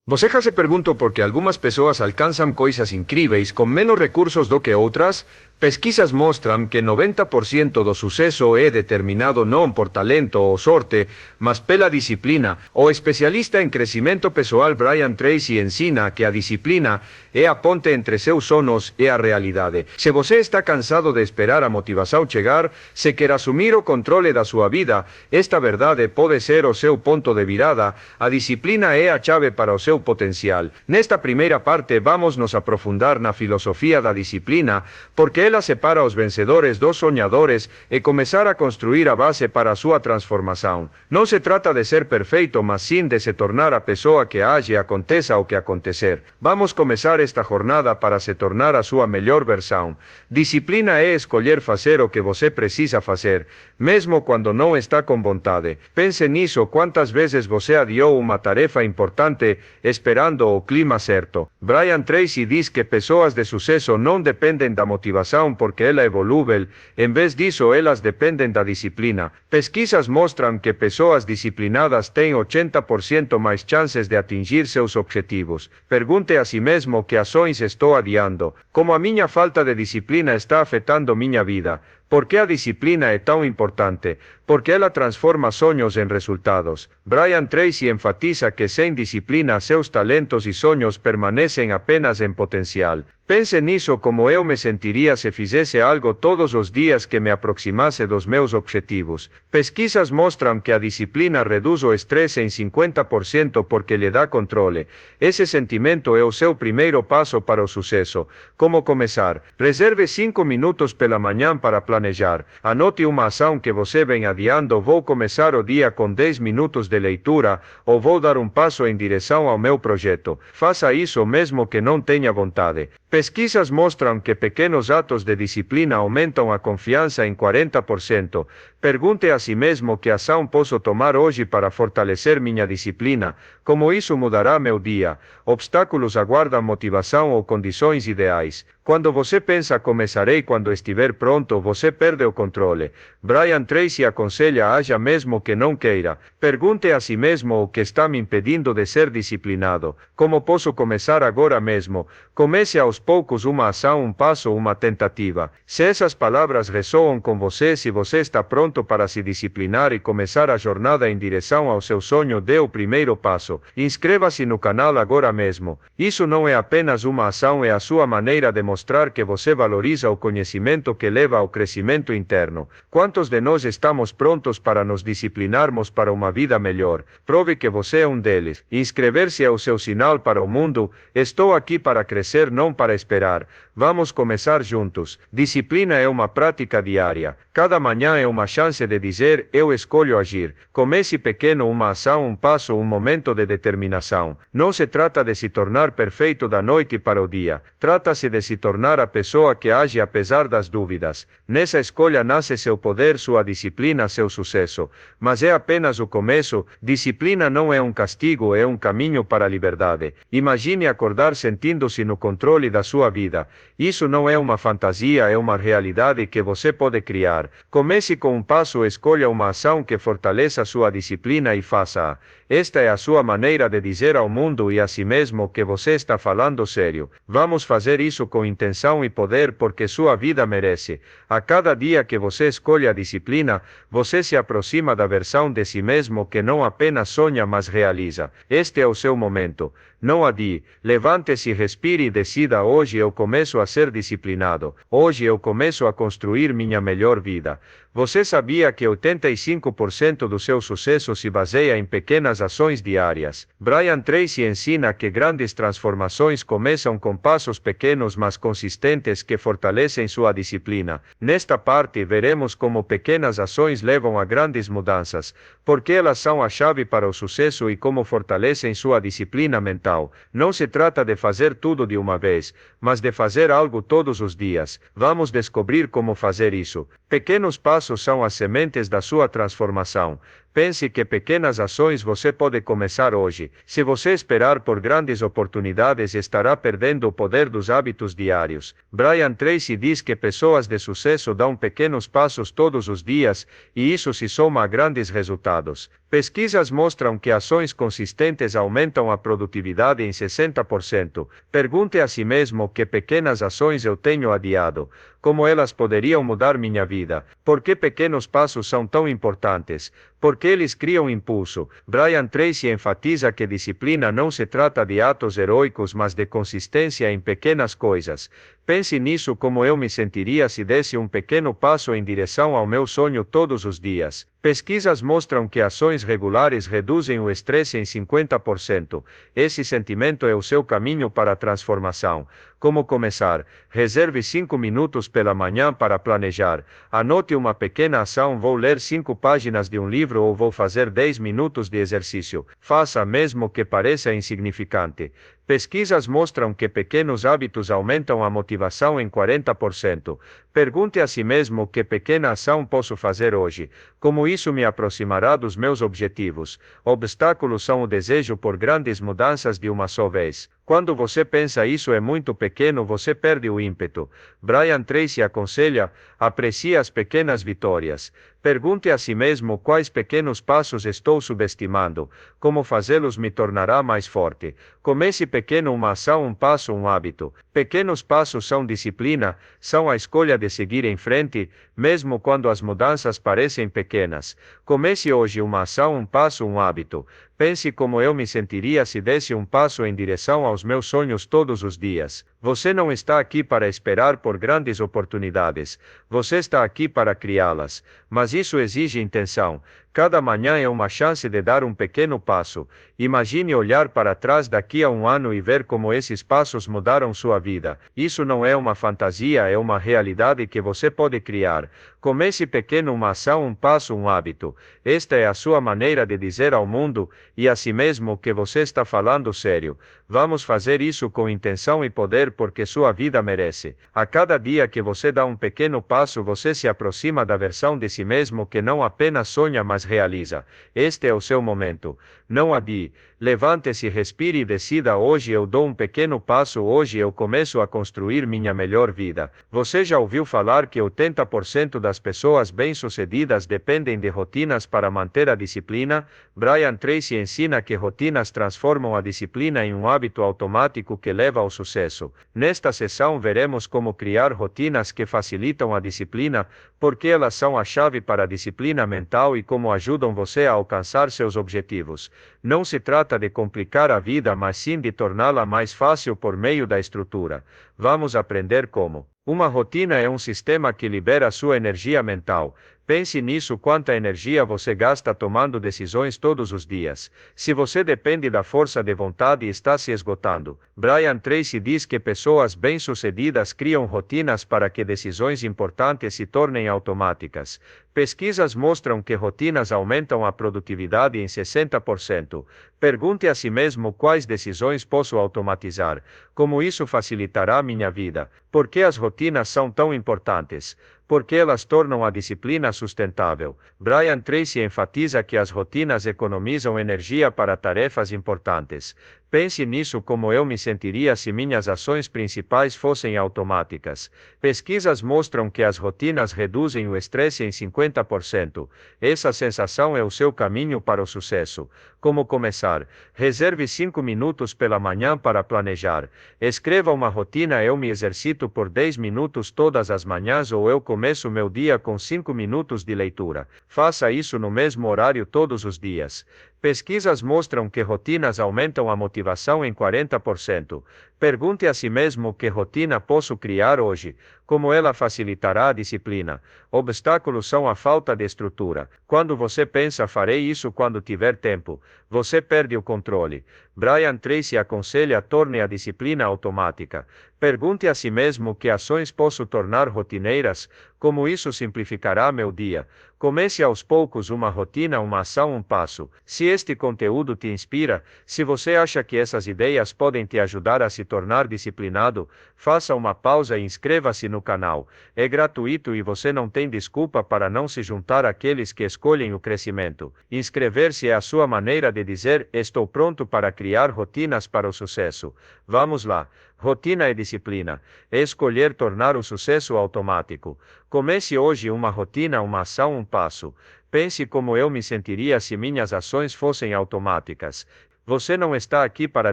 Você já se perguntou por que algumas pessoas alcançam coisas incríveis com menos recursos do que outras? Pesquisas mostram que 90% do sucesso é determinado não por talento ou sorte, mas pela disciplina. O especialista em crescimento pessoal Brian Tracy ensina que a disciplina é a ponte entre seus sonhos e a realidade. Se você está cansado de esperar a motivação chegar, se quer assumir o controle da sua vida, esta verdade pode ser o seu ponto de virada. A disciplina é a chave para o seu potencial. Nesta primeira parte vamos nos aprofundar na filosofia da disciplina, porque ela separa os vencedores dos sonhadores e começar a construir a base para a sua transformação. Não se trata de ser perfeito, mas sim de se tornar a pessoa que age e aconteça o que acontecer. Vamos começar esta jornada para se tornar a sua melhor versão. Disciplina é escolher fazer o que você precisa fazer, mesmo quando não está com vontade. Pense nisso, quantas vezes você adiou uma tarefa importante esperando o clima certo. Brian Tracy diz que pessoas de sucesso não dependem da motivação porque ela é volúvel, em vez disso elas dependem da disciplina. Pesquisas mostram que pessoas disciplinadas têm 80% mais chances de atingir seus objetivos. Pergunte a si mesmo que ações estou adiando, como a minha falta de disciplina está afetando minha vida. Por que a disciplina é tão importante? Porque ela transforma sonhos em resultados. Brian Tracy enfatiza que sem disciplina seus talentos e sonhos permanecem apenas em potencial. Pense nisso, como eu me sentiria se fizesse algo todos os dias que me aproximasse dos meus objetivos. Pesquisas mostram que a disciplina reduz o estresse em 50% porque lhe dá controle. Esse sentimento é o seu primeiro passo para o sucesso. Como começar? Reserve 5 minutos pela manhã para planejar. Anote uma ação que você vem adiando. Vou começar o dia com 10 minutos de leitura, ou vou dar um passo em direção ao meu projeto. Faça isso mesmo que não tenha vontade. Pesquisas mostram que pequenos atos de disciplina aumentam a confiança em 40%. Pergunte a si mesmo que ação posso tomar hoje para fortalecer minha disciplina. Como isso mudará meu dia? Obstáculos aguardam motivação ou condições ideais. Quando você pensa começarei quando estiver pronto, você perde o controle. Brian Tracy aconselha haja mesmo que não queira. Pergunte a si mesmo o que está me impedindo de ser disciplinado. Como posso começar agora mesmo? Comece aos poucos, uma ação, um passo, uma tentativa. Se essas palavras ressoam com você, se você está pronto para se disciplinar e começar a jornada em direção ao seu sonho, dê o primeiro passo. Inscreva-se no canal agora mesmo. Isso não é apenas uma ação, é a sua maneira de mostrar que você valoriza o conhecimento que leva ao crescimento interno. Quantos de nós estamos prontos para nos disciplinarmos para uma vida melhor? Prove que você é um deles. Inscrever-se é o seu sinal para o mundo. Estou aqui para crescer, não para esperar. Vamos começar juntos. Disciplina é uma prática diária. Cada manhã é uma chance de dizer, eu escolho agir. Comece pequeno, uma ação, um passo, um momento de determinação. Não se trata de se tornar perfeito da noite para o dia. Trata-se de se tornar a pessoa que age apesar das dúvidas. Nessa escolha nasce seu poder, sua disciplina, seu sucesso. Mas é apenas o começo. Disciplina não é um castigo, é um caminho para a liberdade. Imagine acordar sentindo-se no controle da sua vida. Isso não é uma fantasia, é uma realidade que você pode criar. Comece com um passo, escolha uma ação que fortaleça sua disciplina e faça-a. Esta é a sua maneira de dizer ao mundo e a si mesmo que você está falando sério. Vamos fazer isso com intenção e poder porque sua vida merece. A cada dia que você escolhe a disciplina, você se aproxima da versão de si mesmo que não apenas sonha mas realiza. Este é o seu momento. Não adie. Levante-se, respire e decida: hoje eu começo a ser disciplinado. Hoje eu começo a construir minha melhor vida. Você sabia que 85% do seu sucesso se baseia em pequenas ações diárias? Brian Tracy ensina que grandes transformações começam com passos pequenos mas consistentes que fortalecem sua disciplina. Nesta parte veremos como pequenas ações levam a grandes mudanças, porque elas são a chave para o sucesso e como fortalecem sua disciplina mental. Não se trata de fazer tudo de uma vez, mas de fazer algo todos os dias. Vamos descobrir como fazer isso. Pequenos passos são as sementes da sua transformação. Pense que pequenas ações você pode começar hoje. Se você esperar por grandes oportunidades, estará perdendo o poder dos hábitos diários. Brian Tracy diz que pessoas de sucesso dão pequenos passos todos os dias, e isso se soma a grandes resultados. Pesquisas mostram que ações consistentes aumentam a produtividade em 60%. Pergunte a si mesmo que pequenas ações eu tenho adiado. Como elas poderiam mudar minha vida? Por que pequenos passos são tão importantes? Porque eles criam impulso. Brian Tracy enfatiza que disciplina não se trata de atos heróicos, mas de consistência em pequenas coisas. Pense nisso: como eu me sentiria se desse um pequeno passo em direção ao meu sonho todos os dias. Pesquisas mostram que ações regulares reduzem o estresse em 50%. Esse sentimento é o seu caminho para a transformação. Como começar? Reserve 5 minutos pela manhã para planejar. Anote uma pequena ação: vou ler 5 páginas de um livro ou vou fazer 10 minutos de exercício. Faça mesmo que pareça insignificante. Pesquisas mostram que pequenos hábitos aumentam a motivação em 40%. Pergunte a si mesmo: que pequena ação posso fazer hoje? Como isso me aproximará dos meus objetivos? Obstáculos são o desejo por grandes mudanças de uma só vez. Quando você pensa isso é muito pequeno, você perde o ímpeto. Brian Tracy aconselha: aprecie as pequenas vitórias. Pergunte a si mesmo: quais pequenos passos estou subestimando? Como fazê-los me tornará mais forte? Comece pequeno: uma ação, um passo, um hábito. Pequenos passos são disciplina, são a escolha de seguir em frente, mesmo quando as mudanças parecem pequenas. Comece hoje: uma ação, um passo, um hábito. Pense como eu me sentiria se desse um passo em direção aos meus sonhos todos os dias. Você não está aqui para esperar por grandes oportunidades. Você está aqui para criá-las. Mas isso exige intenção. Cada manhã é uma chance de dar um pequeno passo. Imagine olhar para trás daqui a um ano e ver como esses passos mudaram sua vida. Isso não é uma fantasia, é uma realidade que você pode criar. Comece pequeno: uma ação, um passo, um hábito. Esta é a sua maneira de dizer ao mundo e a si mesmo que você está falando sério. Vamos fazer isso com intenção e poder, porque sua vida merece. A cada dia que você dá um pequeno passo, você se aproxima da versão de si mesmo que não apenas sonha, mas realiza. Este é o seu momento. Não adie. Levante-se, respire e decida: hoje eu dou um pequeno passo, hoje eu começo a construir minha melhor vida. Você já ouviu falar que 80% das pessoas bem-sucedidas dependem de rotinas para manter a disciplina? Brian Tracy ensina que rotinas transformam a disciplina em um hábito automático que leva ao sucesso. Nesta sessão veremos como criar rotinas que facilitam a disciplina, porque elas são a chave para a disciplina mental e como ajudam você a alcançar seus objetivos. Não se trata de complicar a vida, mas sim de torná-la mais fácil por meio da estrutura. Vamos aprender como. Uma rotina é um sistema que libera sua energia mental. Pense nisso: quanta energia você gasta tomando decisões todos os dias. Se você depende da força de vontade, está se esgotando. Brian Tracy diz que pessoas bem-sucedidas criam rotinas para que decisões importantes se tornem automáticas. Pesquisas mostram que rotinas aumentam a produtividade em 60%. Pergunte a si mesmo: quais decisões posso automatizar? Como isso facilitará minha vida? Por que as rotinas são tão importantes? Porque elas tornam a disciplina sustentável. Brian Tracy enfatiza que as rotinas economizam energia para tarefas importantes. Pense nisso: como eu me sentiria se minhas ações principais fossem automáticas. Pesquisas mostram que as rotinas reduzem o estresse em 50%. Essa sensação é o seu caminho para o sucesso. Como começar? Reserve 5 minutos pela manhã para planejar. Escreva uma rotina: eu me exercito por 10 minutos todas as manhãs, ou eu começo meu dia com 5 minutos de leitura. Faça isso no mesmo horário todos os dias. Pesquisas mostram que rotinas aumentam a motivação em 40%. Pergunte a si mesmo: que rotina posso criar hoje? Como ela facilitará a disciplina? Obstáculos são a falta de estrutura. Quando você pensa: farei isso quando tiver tempo, você perde o controle. Brian Tracy aconselha: torne a disciplina automática. Pergunte a si mesmo: que ações posso tornar rotineiras? Como isso simplificará meu dia? Comece aos poucos: uma rotina, uma ação, um passo. Se este conteúdo te inspira, se você acha que essas ideias podem te ajudar a se tornar disciplinado, faça uma pausa e inscreva-se no canal. É gratuito e você não tem desculpa para não se juntar àqueles que escolhem o crescimento. Inscrever-se é a sua maneira de dizer: estou pronto para criar rotinas para o sucesso. Vamos lá. Rotina é disciplina. É escolher tornar o sucesso automático. Comece hoje uma rotina, uma ação, um passo. Pense como eu me sentiria se minhas ações fossem automáticas. Você não está aqui para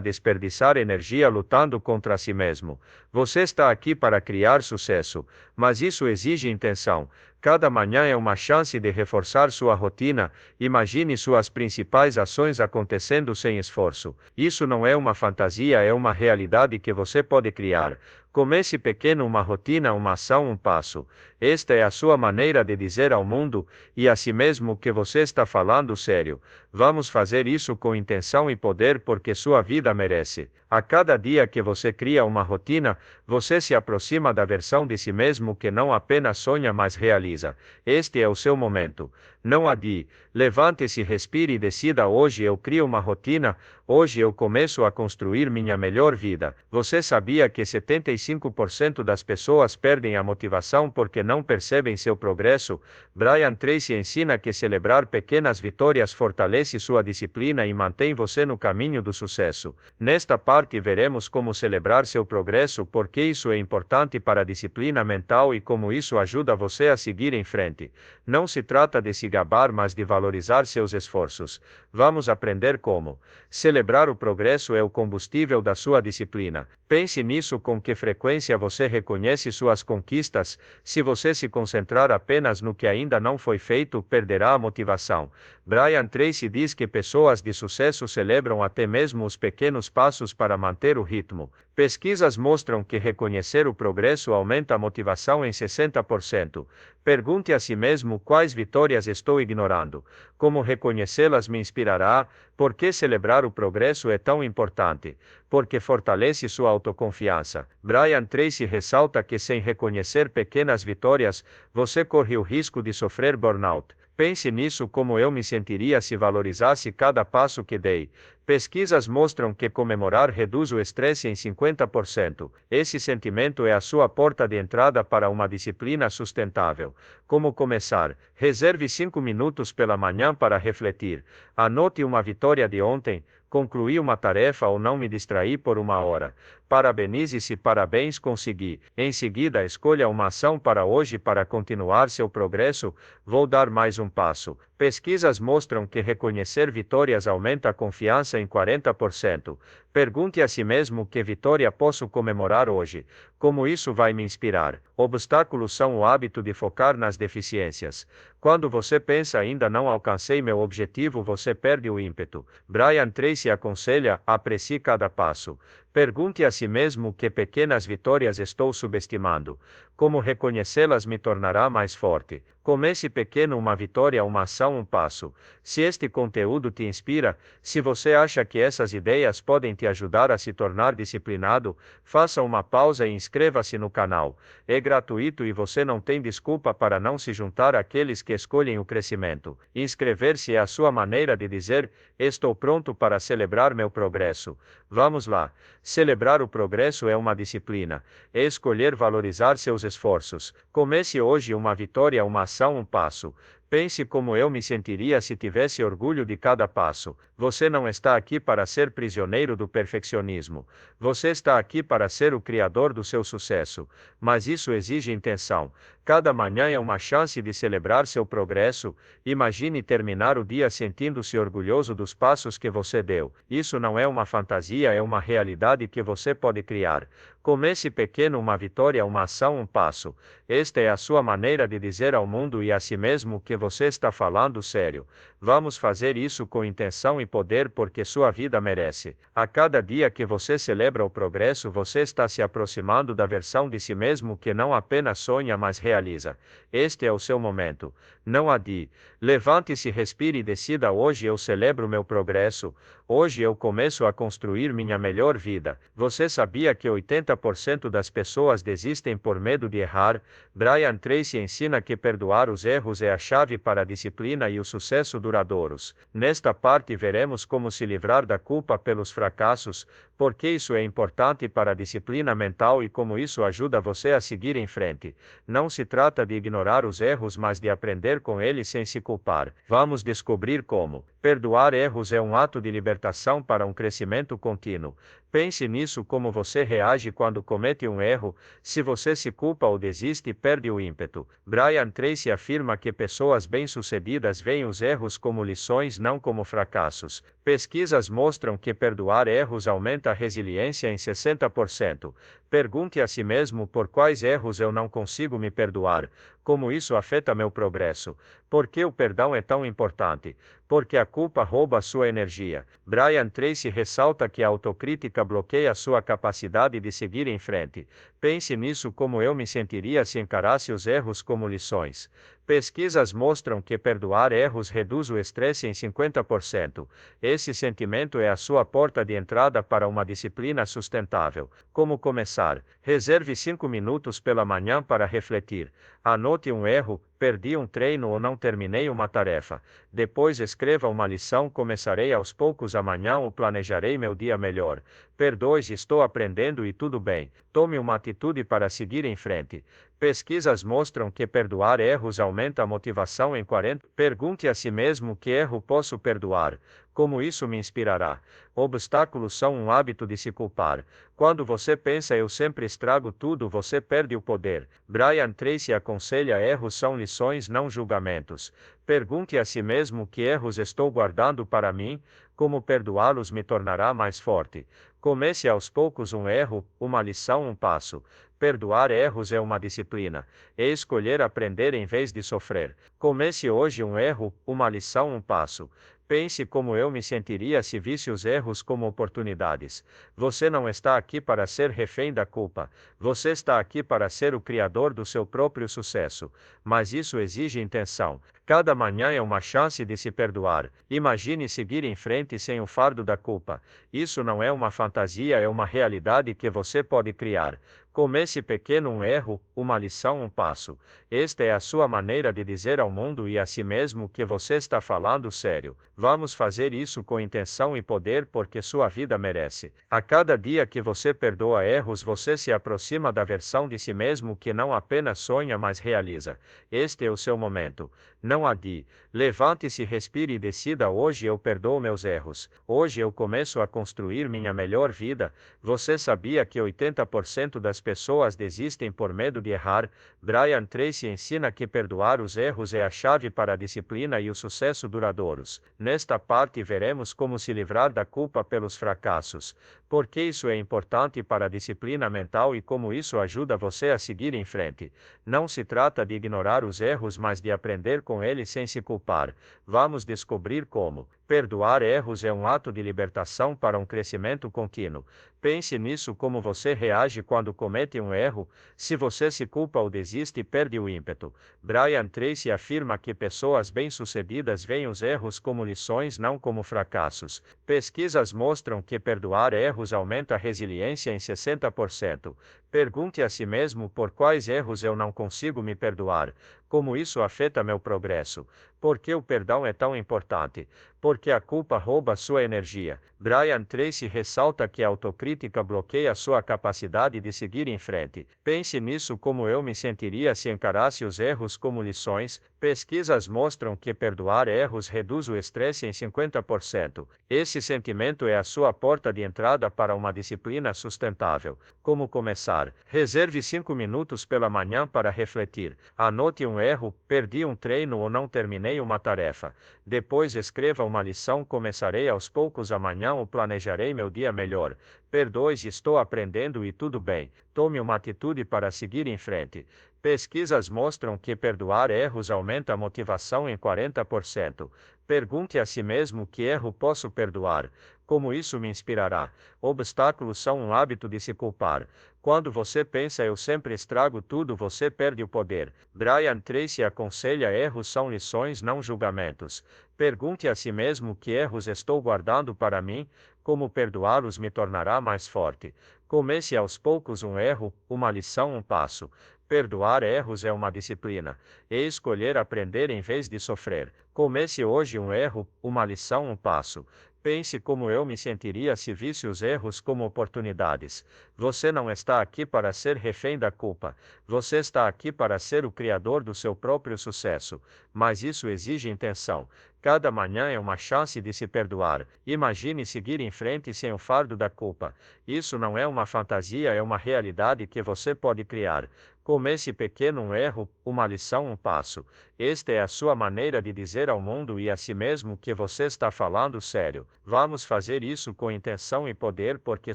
desperdiçar energia lutando contra si mesmo. Você está aqui para criar sucesso, mas isso exige intenção. Cada manhã é uma chance de reforçar sua rotina. Imagine suas principais ações acontecendo sem esforço. Isso não é uma fantasia, é uma realidade que você pode criar. Comece pequeno, uma rotina, uma ação, um passo. Esta é a sua maneira de dizer ao mundo e a si mesmo que você está falando sério. Vamos fazer isso com intenção e poder porque sua vida merece. A cada dia que você cria uma rotina, você se aproxima da versão de si mesmo que não apenas sonha, mas realiza. Este é o seu momento. Não adie. Levante-se, respire e decida: hoje eu crio uma rotina, hoje eu começo a construir minha melhor vida. Você sabia que 75% das pessoas perdem a motivação porque não percebem seu progresso? Brian Tracy ensina que celebrar pequenas vitórias fortalece sua disciplina e mantém você no caminho do sucesso. Nesta parte veremos como celebrar seu progresso, porque isso é importante para a disciplina mental e como isso ajuda você a seguir em frente. Não se trata de se gabar, mas de valorizar seus esforços. Vamos aprender como. Celebrar o progresso é o combustível da sua disciplina. Pense nisso: com que frequência você reconhece suas conquistas. Se você se concentrar apenas no que ainda não foi feito, perderá a motivação. Brian Tracy diz que pessoas de sucesso celebram até mesmo os pequenos passos para manter o ritmo. Pesquisas mostram que reconhecer o progresso aumenta a motivação em 60%. Pergunte a si mesmo: quais vitórias estou ignorando? Como reconhecê-las me inspirará? Por que celebrar o progresso é tão importante? Porque fortalece sua autoconfiança. Brian Tracy ressalta que sem reconhecer pequenas vitórias, você corre o risco de sofrer burnout. Pense nisso: como eu me sentiria se valorizasse cada passo que dei. Pesquisas mostram que comemorar reduz o estresse em 50%. Esse sentimento é a sua porta de entrada para uma disciplina sustentável. Como começar? Reserve 5 minutos pela manhã para refletir. Anote uma vitória de ontem. Concluí uma tarefa ou não me distraí por uma hora. Parabenize-se: parabéns, consegui. Em seguida, escolha uma ação para hoje para continuar seu progresso. Vou dar mais um passo. Pesquisas mostram que reconhecer vitórias aumenta a confiança em 40%. Pergunte a si mesmo: que vitória posso comemorar hoje? Como isso vai me inspirar? Obstáculos são o hábito de focar nas deficiências. Quando você pensa: ainda não alcancei meu objetivo, você perde o ímpeto. Brian Tracy aconselha: aprecie cada passo. Pergunte a si mesmo: que pequenas vitórias estou subestimando? Como reconhecê-las me tornará mais forte. Comece pequeno: uma vitória, uma ação, um passo. Se este conteúdo te inspira, se você acha que essas ideias podem te ajudar a se tornar disciplinado, faça uma pausa e inscreva-se no canal. É gratuito e você não tem desculpa para não se juntar àqueles que escolhem o crescimento. Inscrever-se é a sua maneira de dizer: estou pronto para celebrar meu progresso. Vamos lá. Celebrar o progresso é uma disciplina. É escolher valorizar seus esforços. Comece hoje uma vitória, uma ação, um passo. Pense como eu me sentiria se tivesse orgulho de cada passo. Você não está aqui para ser prisioneiro do perfeccionismo. Você está aqui para ser o criador do seu sucesso. Mas isso exige intenção. Cada manhã é uma chance de celebrar seu progresso. Imagine terminar o dia sentindo-se orgulhoso dos passos que você deu. Isso não é uma fantasia, é uma realidade que você pode criar. Comece pequeno: uma vitória, uma ação, um passo. Esta é a sua maneira de dizer ao mundo e a si mesmo que você está falando sério. Vamos fazer isso com intenção e poder porque sua vida merece. A cada dia que você celebra o progresso, você está se aproximando da versão de si mesmo que não apenas sonha, mas realiza. Este é o seu momento. Não adie. Levante-se, respire e decida: hoje eu celebro meu progresso. Hoje eu começo a construir minha melhor vida. Você sabia que 80% das pessoas desistem por medo de errar? Brian Tracy ensina que perdoar os erros é a chave para a disciplina e o sucesso duradouros. Nesta parte veremos como se livrar da culpa pelos fracassos, Por que isso é importante para a disciplina mental e como isso ajuda você a seguir em frente. Não se trata de ignorar os erros, mas de aprender com eles sem se culpar. Vamos descobrir como. Perdoar erros é um ato de libertação para um crescimento contínuo. Pense nisso como você reage quando comete um erro. Se você se culpa ou desiste, perde o ímpeto. Brian Tracy afirma que pessoas bem-sucedidas veem os erros como lições, não como fracassos. Pesquisas mostram que perdoar erros aumenta a resiliência em 60%. Pergunte a si mesmo por quais erros eu não consigo me perdoar. Como isso afeta meu progresso? Por que o perdão é tão importante? Porque a culpa rouba sua energia. Brian Tracy ressalta que a autocrítica bloqueia sua capacidade de seguir em frente. Pense nisso como eu me sentiria se encarasse os erros como lições. Pesquisas mostram que perdoar erros reduz o estresse em 50%. Esse sentimento é a sua porta de entrada para uma disciplina sustentável. Como começar? Reserve 5 minutos pela manhã para refletir. Anote um erro, perdi um treino ou não terminei uma tarefa. Depois escreva uma lição, começarei aos poucos amanhã ou planejarei meu dia melhor. Perdoe, estou aprendendo e tudo bem. Tome uma atitude para seguir em frente. Pesquisas mostram que perdoar erros aumenta a motivação em 40. Pergunte a si mesmo que erro posso perdoar. Como isso me inspirará? Obstáculos são um hábito de se culpar. Quando você pensa eu sempre estrago tudo, você perde o poder. Brian Tracy aconselha: erros são lições, não julgamentos. Pergunte a si mesmo que erros estou guardando para mim, como perdoá-los me tornará mais forte. Comece aos poucos, um erro, uma lição, um passo. Perdoar erros é uma disciplina. É escolher aprender em vez de sofrer. Comece hoje, um erro, uma lição, um passo. Pense como eu me sentiria se visse os erros como oportunidades. Você não está aqui para ser refém da culpa. Você está aqui para ser o criador do seu próprio sucesso. Mas isso exige intenção. Cada manhã é uma chance de se perdoar. Imagine seguir em frente sem o fardo da culpa. Isso não é uma fantasia, é uma realidade que você pode criar. Comece pequeno, um erro, uma lição, um passo. Esta é a sua maneira de dizer ao mundo e a si mesmo que você está falando sério. Vamos fazer isso com intenção e poder porque sua vida merece. A cada dia que você perdoa erros, você se aproxima da versão de si mesmo que não apenas sonha, mas realiza. Este é o seu momento. Não adie. Levante-se, respire e decida: hoje eu perdoo meus erros. Hoje eu começo a construir minha melhor vida. Você sabia que 80% das pessoas desistem por medo de errar? Brian Tracy ensina que perdoar os erros é a chave para a disciplina e o sucesso duradouros. Nesta parte veremos como se livrar da culpa pelos fracassos. Por que isso é importante para a disciplina mental e como isso ajuda você a seguir em frente. Não se trata de ignorar os erros, mas de aprender com eles sem se culpar. Vamos descobrir como. Perdoar erros é um ato de libertação para um crescimento contínuo. Pense nisso como você reage quando comete um erro. Se você se culpa ou desiste, perde o ímpeto. Brian Tracy afirma que pessoas bem-sucedidas veem os erros como lições, não como fracassos. Pesquisas mostram que perdoar erros aumenta a resiliência em 60%. Pergunte a si mesmo por quais erros eu não consigo me perdoar. Como isso afeta meu progresso? Por que o perdão é tão importante? Porque a culpa rouba sua energia. Brian Tracy ressalta que a autocrítica bloqueia sua capacidade de seguir em frente. Pense nisso como eu me sentiria se encarasse os erros como lições. Pesquisas mostram que perdoar erros reduz o estresse em 50%. Esse sentimento é a sua porta de entrada para uma disciplina sustentável. Como começar? Reserve 5 minutos pela manhã para refletir. Anote um erro, perdi um treino ou não terminei uma tarefa. Depois escreva uma lição, começarei aos poucos amanhã ou planejarei meu dia melhor. Perdoe, estou aprendendo e tudo bem. Tome uma atitude para seguir em frente. Pesquisas mostram que perdoar erros aumenta a motivação em 40%. Pergunte a si mesmo que erro posso perdoar. Como isso me inspirará? Obstáculos são um hábito de se culpar. Quando você pensa eu sempre estrago tudo, você perde o poder. Brian Tracy aconselha: erros são lições, não julgamentos. Pergunte a si mesmo que erros estou guardando para mim, como perdoá-los me tornará mais forte. Comece aos poucos, um erro, uma lição, um passo. Perdoar erros é uma disciplina. É escolher aprender em vez de sofrer. Comece hoje, um erro, uma lição, um passo. Pense como eu me sentiria se visse os erros como oportunidades. Você não está aqui para ser refém da culpa. Você está aqui para ser o criador do seu próprio sucesso. Mas isso exige intenção. Cada manhã é uma chance de se perdoar. Imagine seguir em frente sem o fardo da culpa. Isso não é uma fantasia, é uma realidade que você pode criar. Comece pequeno, um erro, uma lição, um passo. Esta é a sua maneira de dizer ao mundo e a si mesmo que você está falando sério. Vamos fazer isso com intenção e poder porque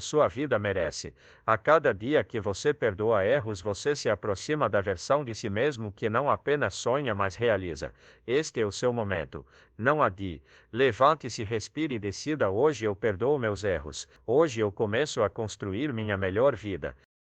sua vida merece. A cada dia que você perdoa erros, você se aproxima da versão de si mesmo que não apenas sonha, mas realiza. Este é o seu momento. Não adie. Levante-se, respire e decida: hoje eu perdoo meus erros. Hoje eu começo a construir minha melhor vida.